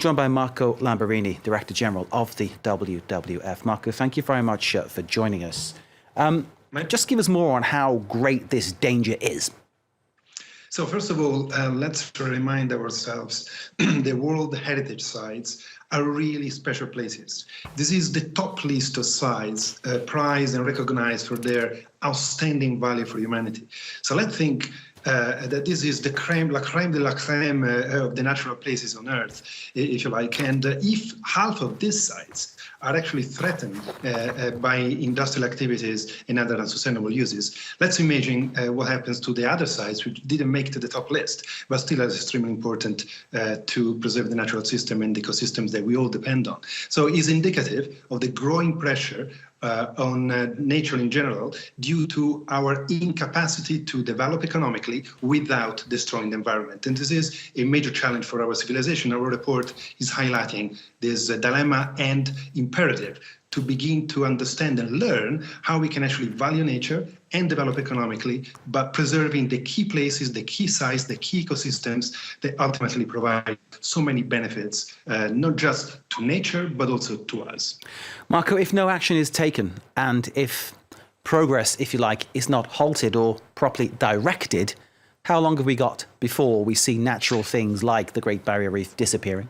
Joined by Marco Lamborghini, Director General of the WWF. Marco, thank you very much for joining us. Just give us more on how great this danger is. So first of all, let's remind ourselves the World Heritage Sites are really special places. This is the top list of sites prized and recognized for their outstanding value for humanity. So let's think that this is the la crème de la crème of the natural places on Earth, if you like. And if half of these sites are actually threatened by industrial activities and other unsustainable uses, let's imagine what happens to the other sites which didn't make it to the top list, but still are extremely important to preserve the natural system and ecosystems that we all depend on. So it's indicative of the growing pressure on nature in general due to our incapacity to develop economically without destroying the environment. And this is a major challenge for our civilization. Our report is highlighting this dilemma and imperative to begin to understand and learn how we can actually value nature and develop economically, but preserving the key places, the key sites, the key ecosystems that ultimately provide so many benefits, not just to nature, but also to us. Marco, if no action is taken and if progress, if you like, is not halted or properly directed, how long have we got before we see natural things like the Great Barrier Reef disappearing?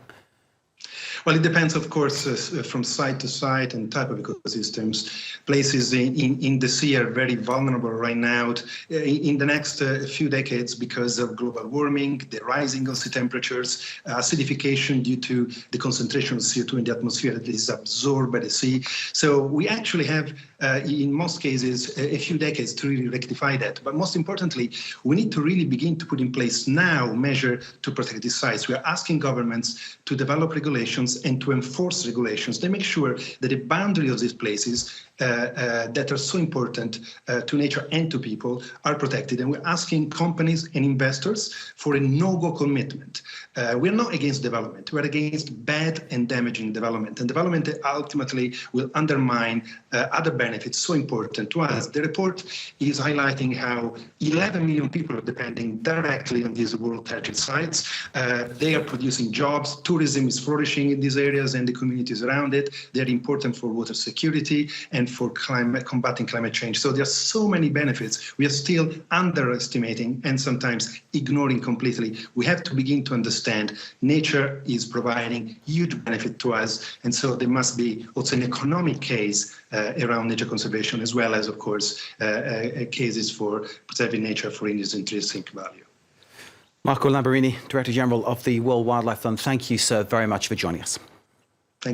Well, it depends, of course, from site to site and type of ecosystems. Places in the sea are very vulnerable right now. In the next few decades, because of global warming, the rising of sea temperatures, acidification due to the concentration of CO2 in the atmosphere that is absorbed by the sea. So we actually have, in most cases, a few decades to really rectify that. But most importantly, we need to really begin to put in place now measures to protect these sites. We are asking governments to develop regulations and to enforce regulations to make sure that the boundary of these places that are so important to nature and to people are protected. And we're asking companies and investors for a no-go commitment. We're not against development. We're against bad and damaging development. And development that ultimately will undermine other benefits so important to us. The report is highlighting how 11 million people are depending directly on these World Heritage Sites. They are producing jobs. Tourism is flourishing in these areas and the communities around it. They're important for water security and for combating climate change. So there are so many benefits we are still underestimating and sometimes ignoring completely. We have to begin to understand nature is providing huge benefit to us, and so there must be also an economic case around nature conservation, as well as, of course, cases for preserving nature for its intrinsic value. Marco Lamborghini, Director General of the World Wildlife Fund, thank you so very much for joining us.